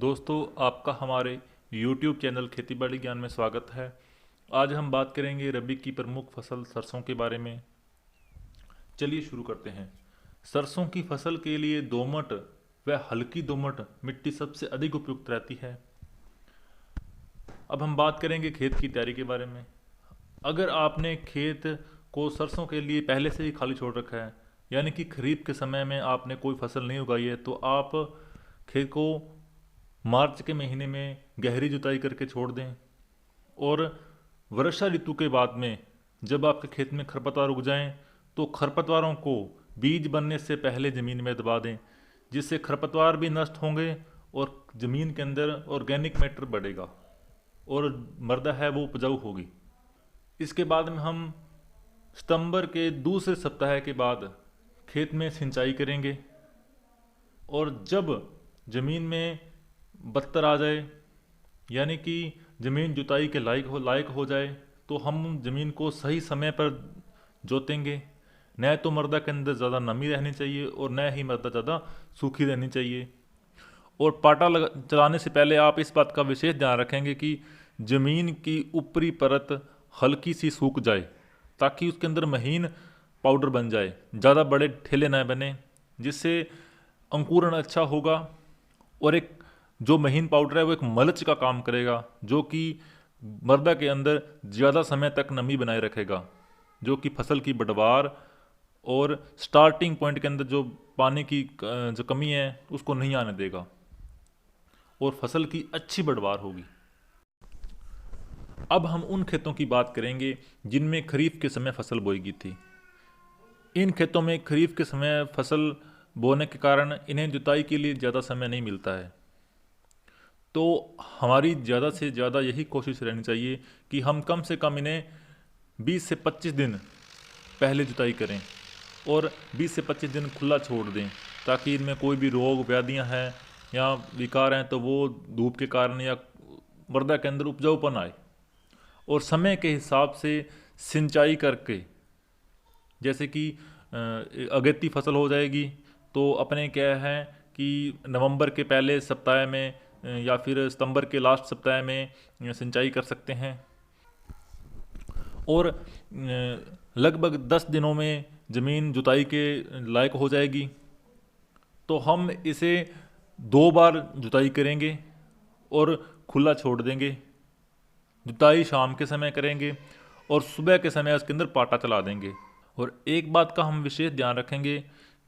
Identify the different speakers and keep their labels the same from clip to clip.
Speaker 1: दोस्तों, आपका हमारे YouTube चैनल खेती बाड़ी ज्ञान में स्वागत है। आज हम बात करेंगे रबी की प्रमुख फसल सरसों के बारे में। चलिए शुरू करते हैं। सरसों की फसल के लिए दोमट व हल्की दोमट मिट्टी सबसे अधिक उपयुक्त रहती है। अब हम बात करेंगे खेत की तैयारी के बारे में। अगर आपने खेत को सरसों के लिए पहले से ही खाली छोड़ रखा है, यानी कि खरीफ के समय में आपने कोई फसल नहीं उगाई है, तो आप खेत को मार्च के महीने में गहरी जुताई करके छोड़ दें। और वर्षा ऋतु के बाद में जब आपके खेत में खरपतवार उग जाएं, तो खरपतवारों को बीज बनने से पहले ज़मीन में दबा दें, जिससे खरपतवार भी नष्ट होंगे और ज़मीन के अंदर ऑर्गेनिक मैटर बढ़ेगा और मृदा है वो उपजाऊ होगी। इसके बाद में हम सितंबर के दूसरे सप्ताह के बाद खेत में सिंचाई करेंगे। और जब ज़मीन में बत्तर आ जाए, यानी कि ज़मीन जुताई के लायक हो जाए, तो हम ज़मीन को सही समय पर जोतेंगे। न तो मृदा के अंदर ज़्यादा नमी रहनी चाहिए और न ही मृदा ज़्यादा सूखी रहनी चाहिए। और पाटा चलाने से पहले आप इस बात का विशेष ध्यान रखेंगे कि ज़मीन की ऊपरी परत हल्की सी सूख जाए, ताकि उसके अंदर महीन पाउडर बन जाए, ज़्यादा बड़े ठेले न बने, जिससे अंकुरण अच्छा होगा। और एक जो महीन पाउडर है वो एक मल्च का काम करेगा, जो कि मृदा के अंदर ज़्यादा समय तक नमी बनाए रखेगा, जो कि फसल की बढ़वार और स्टार्टिंग पॉइंट के अंदर जो पानी की जो कमी है उसको नहीं आने देगा और फसल की अच्छी बढ़वार होगी। अब हम उन खेतों की बात करेंगे जिनमें खरीफ के समय फसल बोई गई थी। इन खेतों में खरीफ के समय फसल बोने के कारण इन्हें जुताई के लिए ज़्यादा समय नहीं मिलता है, तो हमारी ज़्यादा से ज़्यादा यही कोशिश रहनी चाहिए कि हम कम से कम इन्हें 20 से 25 दिन पहले जुताई करें और 20 से 25 दिन खुला छोड़ दें, ताकि इनमें कोई भी रोग व्याधियां हैं या विकार हैं तो वो धूप के कारण या मृदा के अंदर उपजाऊपन आए। और समय के हिसाब से सिंचाई करके, जैसे कि अगेती फसल हो जाएगी तो अपने क्या है कि नवंबर के पहले सप्ताह में या फिर सितंबर के लास्ट सप्ताह में सिंचाई कर सकते हैं। और लगभग 10 दिनों में ज़मीन जुताई के लायक हो जाएगी, तो हम इसे 2 बार जुताई करेंगे और खुला छोड़ देंगे। जुताई शाम के समय करेंगे और सुबह के समय उसके अंदर पाटा चला देंगे। और एक बात का हम विशेष ध्यान रखेंगे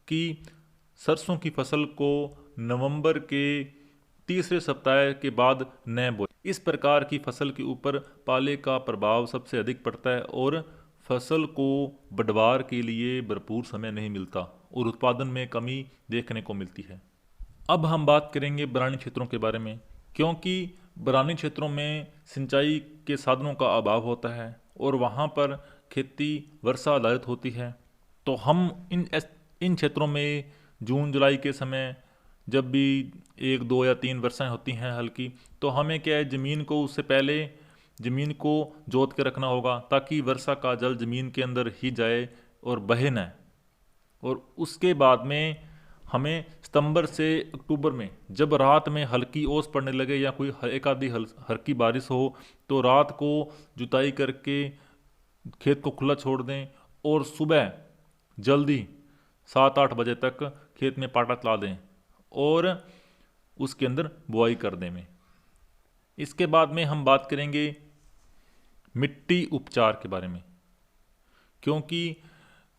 Speaker 1: कि सरसों की फसल को नवंबर के तीसरे सप्ताह के बाद न बोएं। इस प्रकार की फसल के ऊपर पाले का प्रभाव सबसे अधिक पड़ता है और फसल को बढ़वार के लिए भरपूर समय नहीं मिलता और उत्पादन में कमी देखने को मिलती है। अब हम बात करेंगे बरानी क्षेत्रों के बारे में, क्योंकि बरानी क्षेत्रों में सिंचाई के साधनों का अभाव होता है और वहाँ पर खेती वर्षा आधारित होती है। तो हम इन क्षेत्रों में जून जुलाई के समय जब भी 1 2 या 3 वर्षाएं होती हैं हल्की, तो हमें क्या है, ज़मीन को उससे पहले ज़मीन को जोत के रखना होगा, ताकि वर्षा का जल ज़मीन के अंदर ही जाए और बहे न। और उसके बाद में हमें सितंबर से अक्टूबर में जब रात में हल्की ओस पड़ने लगे या कोई एक आधी हल्की बारिश हो, तो रात को जुताई करके खेत को खुला छोड़ दें और सुबह जल्दी 7 8 बजे तक खेत में पाटा चला दें और उसके अंदर बुआई कर दें में। इसके बाद में हम बात करेंगे मिट्टी उपचार के बारे में, क्योंकि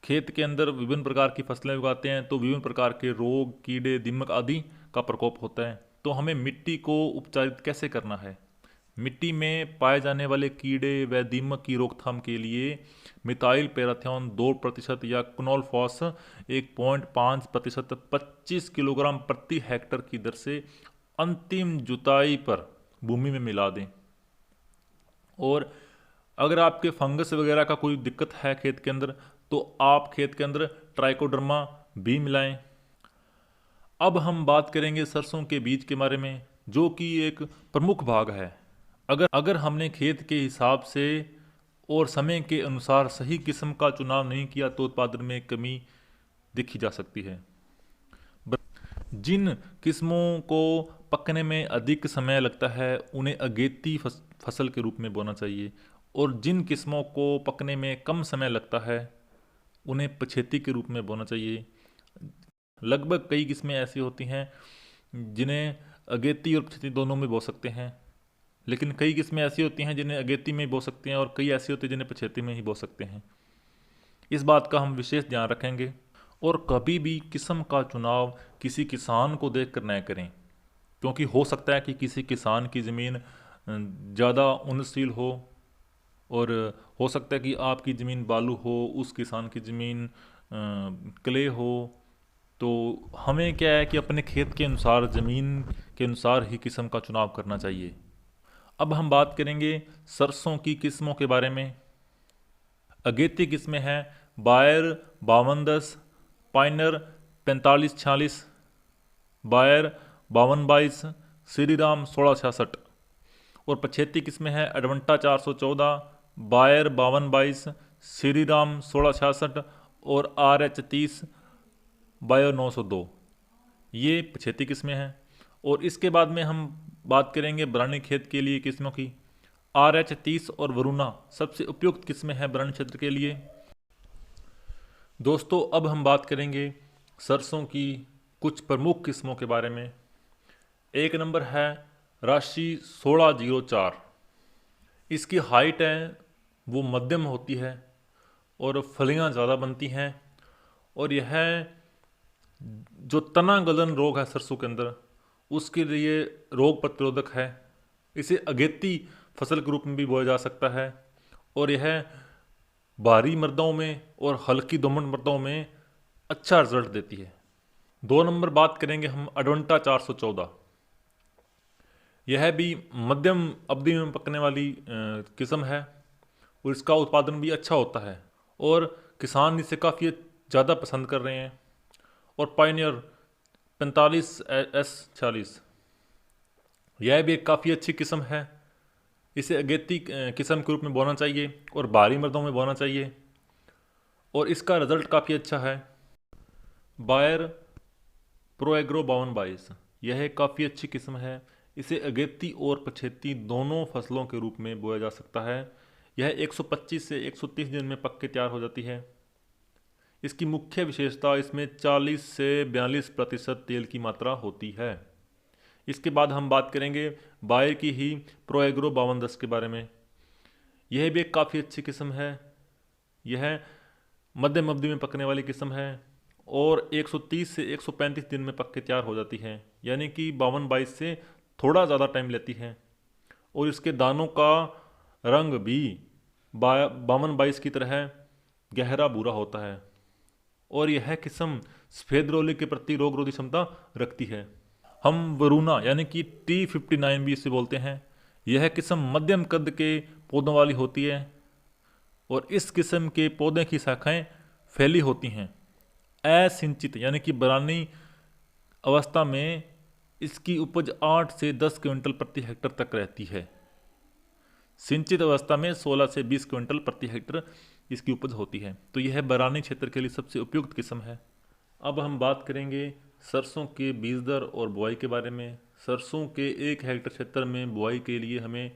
Speaker 1: खेत के अंदर विभिन्न प्रकार की फसलें उगाते हैं तो विभिन्न प्रकार के रोग, कीड़े, दीमक आदि का प्रकोप होता है। तो हमें मिट्टी को उपचारित कैसे करना है। मिट्टी में पाए जाने वाले कीड़े व दीमक की रोकथाम के लिए मिथाइल पैराथियोन 2% या क्नोलफॉस 1.5% 25 किलोग्राम प्रति हेक्टर की दर से अंतिम जुताई पर भूमि में मिला दें। और अगर आपके फंगस वगैरह का कोई दिक्कत है खेत के अंदर, तो आप खेत के अंदर ट्राइकोडर्मा भी मिलाएं। अब हम बात करेंगे सरसों के बीज के बारे में, जो कि एक प्रमुख भाग है। अगर हमने खेत के हिसाब से और समय के अनुसार सही किस्म का चुनाव नहीं किया, तो उत्पादन में कमी देखी जा सकती है। जिन किस्मों को पकने में अधिक समय लगता है उन्हें अगेती फसल के रूप में बोना चाहिए, और जिन किस्मों को पकने में कम समय लगता है उन्हें पछेती के रूप में बोना चाहिए। लगभग कई किस्में ऐसी होती हैं जिन्हें अगेती और पछेती दोनों में बो सकते हैं, लेकिन कई किस्में ऐसी होती हैं जिन्हें अगेती में बो सकते हैं और कई ऐसी होती हैं जिन्हें पछेती में ही बो सकते हैं। इस बात का हम विशेष ध्यान रखेंगे। और कभी भी किस्म का चुनाव किसी किसान को देख कर न करें, क्योंकि हो सकता है कि किसी किसान की ज़मीन ज़्यादा उन्नतशील हो, और हो सकता है कि आपकी ज़मीन बालू हो, उस किसान की ज़मीन क्ले हो। तो हमें क्या है कि अपने खेत के अनुसार, ज़मीन के अनुसार ही किस्म का चुनाव करना चाहिए। अब हम बात करेंगे सरसों की किस्मों के बारे में। अगेती किस्में हैं बायर 5210, पाइनर 4546, बायर 5222, श्री राम 1666। और पछेती किस्में हैं एडवंटा 414, बायर 5222, श्री राम 1666 और RH 30, बायो 902। ये पछेती किस्में हैं। और इसके बाद में हम बात करेंगे बरानी खेत के लिए किस्मों की। RH 30 और वरुणा सबसे उपयुक्त किस्में हैं बरानी क्षेत्र के लिए। दोस्तों, अब हम बात करेंगे सरसों की कुछ प्रमुख किस्मों के बारे में। एक नंबर है राशि 1604। इसकी हाइट है वो मध्यम होती है और फलियां ज़्यादा बनती हैं, और यह जो तना गलन रोग है सरसों के अंदर, उसके लिए रोग प्रतिरोधक है। इसे अगेती फसल के रूप में भी बोया जा सकता है, और यह भारी मृदाओं में और हल्की दोमट मृदाओं में अच्छा रिजल्ट देती है। 2 नंबर बात करेंगे हम अडवंटा 414। यह भी मध्यम अवधि में पकने वाली किस्म है, और इसका उत्पादन भी अच्छा होता है, और किसान इसे काफ़ी ज़्यादा पसंद कर रहे हैं। और पायनियर 45S40, यह भी एक काफ़ी अच्छी किस्म है। इसे अगेती किस्म के रूप में बोना चाहिए और भारी मृदों में बोना चाहिए, और इसका रिजल्ट काफ़ी अच्छा है। बायर प्रो एग्रो 5222, यह एक काफ़ी अच्छी किस्म है। इसे अगेती और पछेती दोनों फसलों के रूप में बोया जा सकता है। यह 125 से 130 दिन में पक के तैयार हो जाती है। इसकी मुख्य विशेषता इसमें 40 से 42% तेल की मात्रा होती है। इसके बाद हम बात करेंगे बायर की ही प्रो एग्रो 5210 के बारे में। यह भी एक काफ़ी अच्छी किस्म है। यह मध्यम अवधि में पकने वाली किस्म है, और 130 से 135 दिन में पक के तैयार हो जाती है, यानी कि 5222 से थोड़ा ज़्यादा टाइम लेती है। और इसके दानों का रंग भी 5222 की तरह गहरा भूरा होता है, और यह किस्म सफ़ेद रोली के प्रति रोगरोधी क्षमता रखती है। हम वरुणा यानी कि T59 भी इसे बोलते हैं। यह किस्म मध्यम कद के पौधों वाली होती है, और इस किस्म के पौधे की शाखाएं फैली होती हैं। असिंचित यानी कि बरानी अवस्था में इसकी उपज 8 से 10 क्विंटल प्रति हेक्टर तक रहती है। सिंचित अवस्था में 16 से 20 क्विंटल प्रति हेक्टर इसकी उपज होती है। तो यह बरानी क्षेत्र के लिए सबसे उपयुक्त किस्म है। अब हम बात करेंगे सरसों के बीज दर और बुआई के बारे में। सरसों के 1 हेक्टर क्षेत्र में बुआई के लिए हमें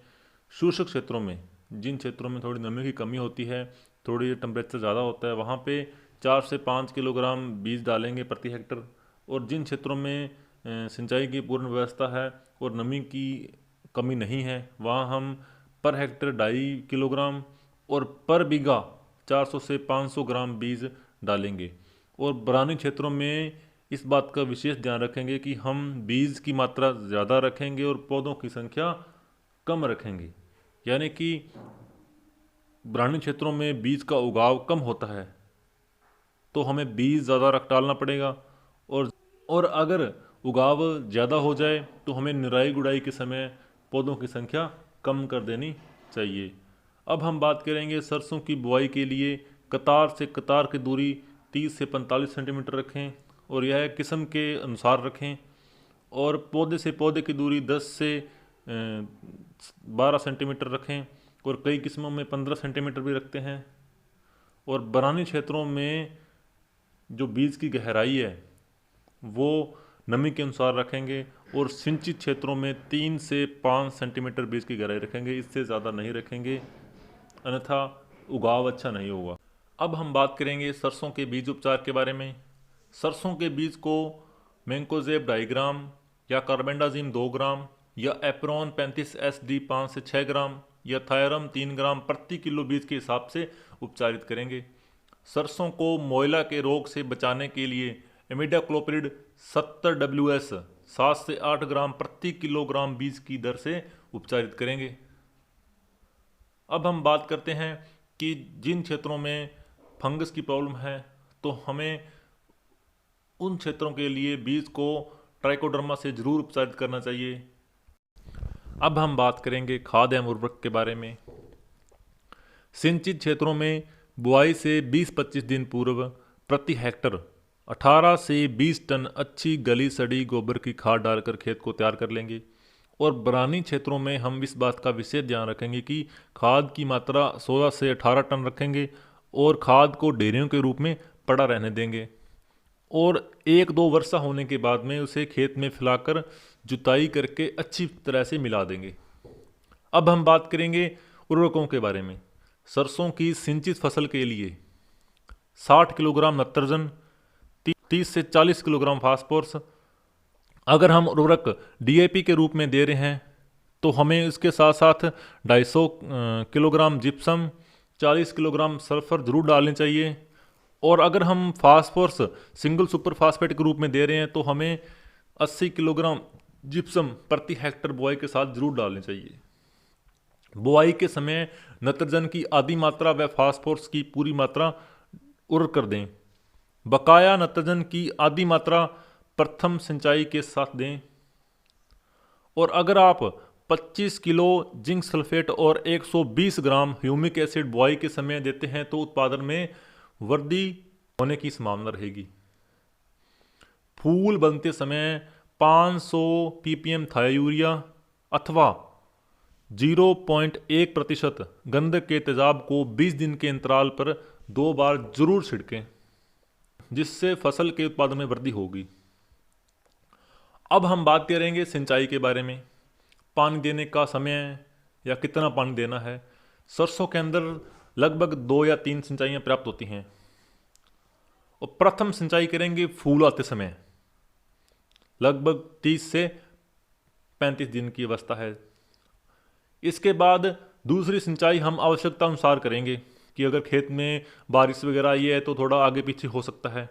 Speaker 1: शुष्क क्षेत्रों में, जिन क्षेत्रों में थोड़ी नमी की कमी होती है, थोड़ी टेम्परेचर ज़्यादा होता है, वहाँ पे 4 से 5 किलोग्राम बीज डालेंगे प्रति हेक्टर। और जिन क्षेत्रों में सिंचाई की पूर्ण व्यवस्था है और नमी की कमी नहीं है, वहाँ हम पर हेक्टर 2.5 किलोग्राम और पर बीघा 400 से 500 ग्राम बीज डालेंगे। और बरानी क्षेत्रों में इस बात का विशेष ध्यान रखेंगे कि हम बीज की मात्रा ज़्यादा रखेंगे और पौधों की संख्या कम रखेंगे, यानी कि बरानी क्षेत्रों में बीज का उगाव कम होता है, तो हमें बीज ज़्यादा रख डालना पड़ेगा। और अगर उगाव ज़्यादा हो जाए तो हमें निराई गुड़ाई के समय पौधों की संख्या कम कर देनी चाहिए। अब हम बात करेंगे सरसों की बुआई के लिए कतार से कतार की दूरी 30 से 45 सेंटीमीटर रखें, और यह किस्म के अनुसार रखें। और पौधे से पौधे की दूरी 10 से 12 सेंटीमीटर रखें, और कई किस्मों में 15 सेंटीमीटर भी रखते हैं। और बरानी क्षेत्रों में जो बीज की गहराई है वो नमी के अनुसार रखेंगे और सिंचित क्षेत्रों में 3 से 5 सेंटीमीटर बीज की गहराई रखेंगे, इससे ज़्यादा नहीं रखेंगे, अन्यथा उगाव अच्छा नहीं होगा। अब हम बात करेंगे सरसों के बीज उपचार के बारे में। सरसों के बीज को मैंकोजेब 2.5 ग्राम या कार्बेंडाजिम 2 ग्राम या एप्रोन 35 SD 5 से 6 ग्राम या थायरम 3 ग्राम प्रति किलो बीज के हिसाब से उपचारित करेंगे। सरसों को मोइला के रोग से बचाने के लिए इमिडाक्लोप्रिड 70 WS 7 से 8 ग्राम प्रति किलोग्राम बीज की दर से उपचारित करेंगे। अब हम बात करते हैं कि जिन क्षेत्रों में फंगस की प्रॉब्लम है तो हमें उन क्षेत्रों के लिए बीज को ट्राइकोडर्मा से जरूर उपचारित करना चाहिए। अब हम बात करेंगे खाद एवं उर्वरक के बारे में। सिंचित क्षेत्रों में बुआई से 20-25 दिन पूर्व प्रति हेक्टर 18 से 20 टन अच्छी गली सड़ी गोबर की खाद डालकर खेत को तैयार कर लेंगे। और बरानी क्षेत्रों में हम इस बात का विशेष ध्यान रखेंगे कि खाद की मात्रा 16 से 18 टन रखेंगे और खाद को ढेरियों के रूप में पड़ा रहने देंगे और 1-2 वर्षा होने के बाद में उसे खेत में फैलाकर जुताई करके अच्छी तरह से मिला देंगे। अब हम बात करेंगे उर्वरकों के बारे में। सरसों की सिंचित फसल के लिए 60 किलोग्राम नत्रजन, 30 से 40 किलोग्राम फास्फोरस। अगर हम उर्वरक DAP के रूप में दे रहे हैं तो हमें इसके साथ साथ 250 किलोग्राम जिप्सम, 40 किलोग्राम सल्फर जरूर डालने चाहिए। और अगर हम फास्फोरस सिंगल सुपर फास्फेट के रूप में दे रहे हैं तो हमें 80 किलोग्राम जिप्सम प्रति हेक्टर बुआई के साथ जरूर डालनी चाहिए। बुआई के समय नत्रजन की आधी मात्रा व फास्फोरस की पूरी मात्रा उर्वरक कर दें। बकाया नत्रजन की आधी मात्रा प्रथम सिंचाई के साथ दें। और अगर आप 25 किलो जिंक सल्फेट और 120 ग्राम ह्यूमिक एसिड बुआई के समय देते हैं तो उत्पादन में वृद्धि होने की संभावना रहेगी। फूल बनते समय 500 ppm थायोयूरिया अथवा 0.1% गंधक के तेजाब को 20 दिन के अंतराल पर 2 बार जरूर छिड़कें, जिससे फसल के उत्पादन में वृद्धि होगी। अब हम बात करेंगे सिंचाई के बारे में। पानी देने का समय या कितना पानी देना है। सरसों के अंदर लगभग 2 या 3 सिंचाइयाँ पर्याप्त होती हैं। और प्रथम सिंचाई करेंगे फूल आते समय, लगभग 30 से 35 दिन की अवस्था है। इसके बाद दूसरी सिंचाई हम आवश्यकता अनुसार करेंगे कि अगर खेत में बारिश वगैरह आई है तो थोड़ा आगे पीछे हो सकता है,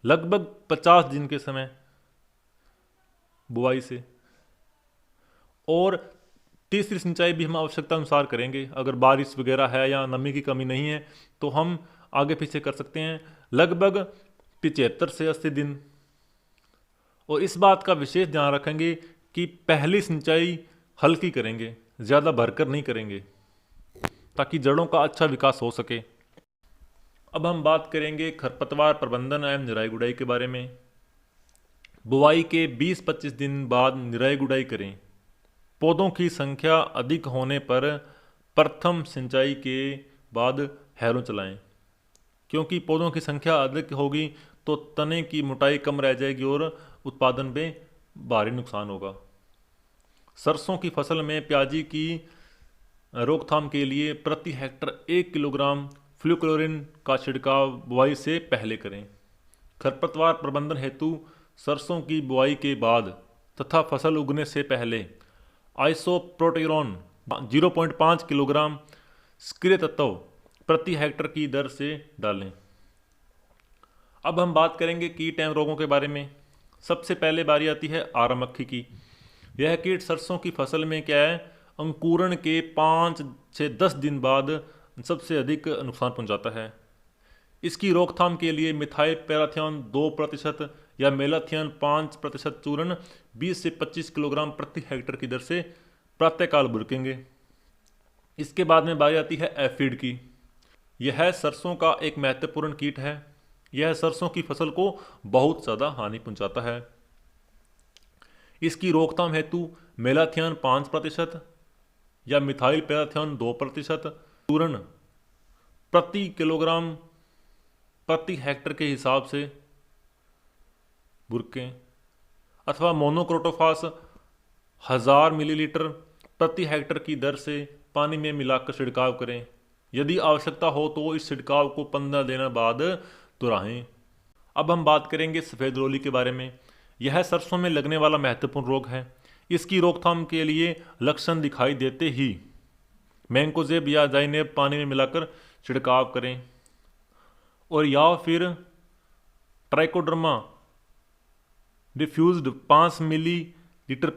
Speaker 1: लगभग 50 दिन के समय बुआई से। और तीसरी सिंचाई भी हम आवश्यकता अनुसार करेंगे, अगर बारिश वगैरह है या नमी की कमी नहीं है तो हम आगे पीछे कर सकते हैं, लगभग 75 से 80 दिन। और इस बात का विशेष ध्यान रखेंगे कि पहली सिंचाई हल्की करेंगे, ज़्यादा भरकर नहीं करेंगे, ताकि जड़ों का अच्छा विकास हो सके। अब हम बात करेंगे खरपतवार प्रबंधन एवं निराई गुड़ाई के बारे में। बुआई के 20-25 दिन बाद निराई गुड़ाई करें। पौधों की संख्या अधिक होने पर प्रथम सिंचाई के बाद हैरों चलाएं, क्योंकि पौधों की संख्या अधिक होगी तो तने की मोटाई कम रह जाएगी और उत्पादन में भारी नुकसान होगा। सरसों की फसल में प्याजी की रोकथाम के लिए प्रति हेक्टर 1 किलोग्राम फ्लूक्लोरीन का छिड़काव बुआई से पहले करें। खरपतवार प्रबंधन हेतु सरसों की बुआई के बाद तथा फसल उगने से पहले आइसोप्रोटेरॉन 0.5 किलोग्राम सक्रिय तत्व प्रति हेक्टर की दर से डालें। अब हम बात करेंगे कीट एवं रोगों के बारे में। सबसे पहले बारी आती है आरा मक्खी की। यह कीट सरसों की फसल में क्या है, अंकुरण के 5 से 10 दिन बाद सबसे अधिक नुकसान पहुंचाता है। इसकी रोकथाम के लिए मिथाइल पैराथियन 2% या मेलाथियन 5% चूर्ण 20 से 25 किलोग्राम प्रति हेक्टर की दर से प्रातःकाल बुरकेंगे। इसके बाद में बारी आती है एफिड की। यह सरसों का एक महत्वपूर्ण कीट है। यह सरसों की फसल को बहुत ज़्यादा हानि पहुंचाता है। इसकी रोकथाम हेतु मेलाथियन 5% या मिथाइल पैराथियन 2% चूर्ण प्रति किलोग्राम प्रति हेक्टर के हिसाब से बुरकें। अथवा मोनोक्रोटोफास 1000 मिलीलीटर प्रति हेक्टर की दर से पानी में मिलाकर छिड़काव करें। यदि आवश्यकता हो तो इस छिड़काव को 15 दिन बाद दोहराएं। अब हम बात करेंगे सफ़ेद रोली के बारे में। यह सरसों में लगने वाला महत्वपूर्ण रोग है। इसकी रोकथाम के लिए लक्षण दिखाई देते ही मैंकोजेब या जाइनेब पानी में मिलाकर छिड़काव करें, और या फिर ट्राइकोडर्मा डिफ्यूज्ड 5 मिलीलीटर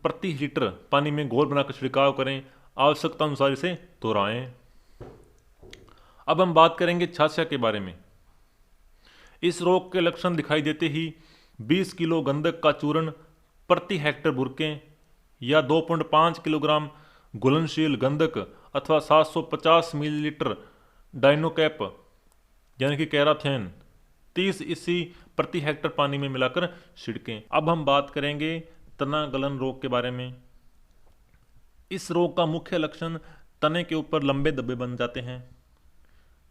Speaker 1: प्रति लीटर पानी में घोल बनाकर छिड़काव करें। आवश्यकता अनुसार इसे दोहराएं। अब हम बात करेंगे छाछा के बारे में। इस रोग के लक्षण दिखाई देते ही 20 किलो गंधक का चूर्ण प्रति हेक्टर बुरकें या 2.5 किलोग्राम घुलनशील गंधक अथवा 750 मिलीलीटर डाइनोकैप यानी कि कैराथेन 30 ईसी प्रति हेक्टर पानी में मिलाकर छिड़कें। अब हम बात करेंगे तना गलन रोग के बारे में। इस रोग का मुख्य लक्षण तने के ऊपर लंबे धब्बे बन जाते हैं,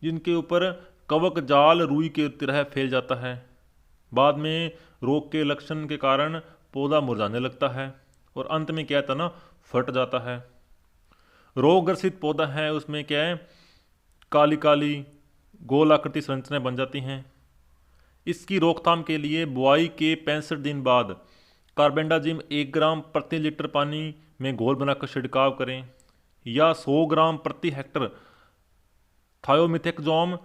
Speaker 1: जिनके ऊपर कवक जाल रुई के तरह फैल जाता है। बाद में रोग के लक्षण के कारण पौधा मुरझाने लगता है और अंत में क्या है, तना फट जाता है। रोग ग्रसित पौधा है उसमें क्या है, काली काली गोल आकृति संरचनाएं बन जाती हैं। इसकी रोकथाम के लिए बुआई के 65 दिन बाद कार्बेंडाजिम 1 ग्राम प्रति लीटर पानी में घोल बनाकर छिड़काव करें, या 100 ग्राम प्रति हेक्टर थायोमिथेक्सोम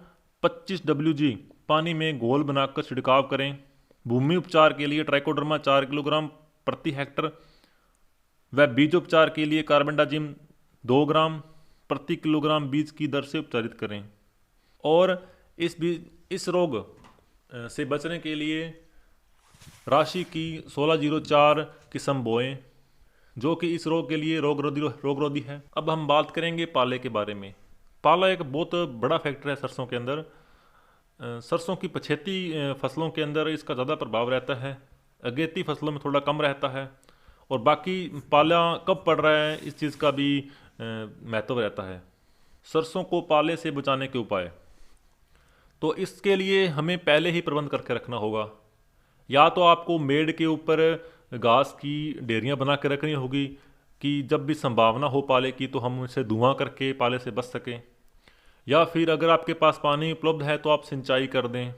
Speaker 1: 25 WG पानी में घोल बनाकर छिड़काव करें। भूमि उपचार के लिए ट्राइकोडर्मा 4 किलोग्राम प्रति हेक्टर व बीजोपचार के लिए कार्बेंडाजिम 2 ग्राम प्रति किलोग्राम बीज की दर से उपचारित करें। और इस रोग से बचने के लिए राशि की 1604 किस्म बोएं, जो कि इस रोग के लिए रोगरोधी है। अब हम बात करेंगे पाले के बारे में। पाला एक बहुत बड़ा फैक्टर है सरसों के अंदर। सरसों की पछेती फसलों के अंदर इसका ज़्यादा प्रभाव रहता है, अगेती फसलों में थोड़ा कम रहता है, और बाकी पाला कब पड़ रहा है इस चीज़ का भी महत्व रहता है। सरसों को पाले से बचाने के उपाय, तो इसके लिए हमें पहले ही प्रबंध करके रखना होगा। या तो आपको मेड़ के ऊपर घास की ढेरियाँ बना के रखनी होगी कि जब भी संभावना हो पाले की तो हम उसे धुआं करके पाले से बच सकें। या फिर अगर आपके पास पानी उपलब्ध है तो आप सिंचाई कर दें,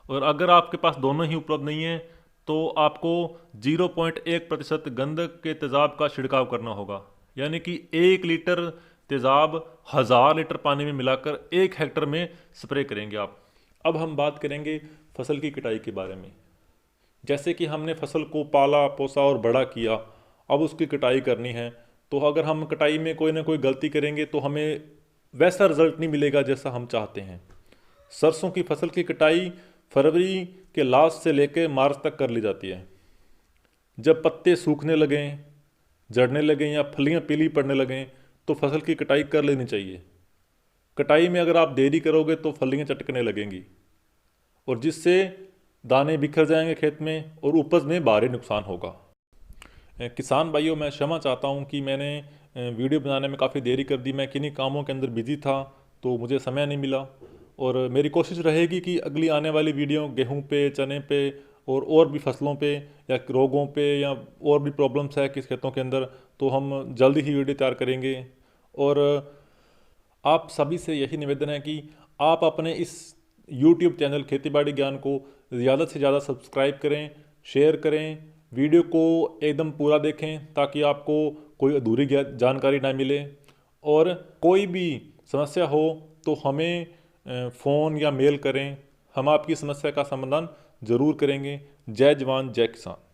Speaker 1: और अगर आपके पास दोनों ही उपलब्ध नहीं है तो आपको 0.1% गंधक के तेज़ाब का छिड़काव करना होगा, यानी कि 1 लीटर तेज़ाब 1000 लीटर पानी में मिलाकर 1 हेक्टर में स्प्रे करेंगे आप। अब हम बात करेंगे फसल की कटाई के बारे में। जैसे कि हमने फसल को पाला पोसा और बड़ा किया, अब उसकी कटाई करनी है, तो अगर हम कटाई में कोई ना कोई गलती करेंगे तो हमें वैसा रिजल्ट नहीं मिलेगा जैसा हम चाहते हैं। सरसों की फसल की कटाई फरवरी के लास्ट से लेकर मार्च तक कर ली जाती है। जब पत्ते सूखने लगें, झड़ने लगें या फलियां पीली पड़ने लगें तो फसल की कटाई कर लेनी चाहिए। कटाई में अगर आप देरी करोगे तो फलियां चटकने लगेंगी, और जिससे दाने बिखर जाएंगे खेत में और उपज में भारी नुकसान होगा। किसान भाइयों, मैं क्षमा चाहता हूं कि मैंने वीडियो बनाने में काफ़ी देरी कर दी। मैं किन्हीं कामों के अंदर बिजी था तो मुझे समय नहीं मिला, और मेरी कोशिश रहेगी कि अगली आने वाली वीडियो गेहूं पे, चने पे और भी फसलों पे या रोगों पे या और भी प्रॉब्लम्स है किस खेतों के अंदर, तो हम जल्दी ही वीडियो तैयार करेंगे। और आप सभी से यही निवेदन है कि आप अपने इस YouTube चैनल खेती-बाड़ी ज्ञान को ज़्यादा से ज़्यादा सब्सक्राइब करें, शेयर करें, वीडियो को एकदम पूरा देखें ताकि आपको कोई अधूरी जानकारी ना मिले। और कोई भी समस्या हो तो हमें फ़ोन या मेल करें, हम आपकी समस्या का समाधान ज़रूर करेंगे। जय जवान जय किसान।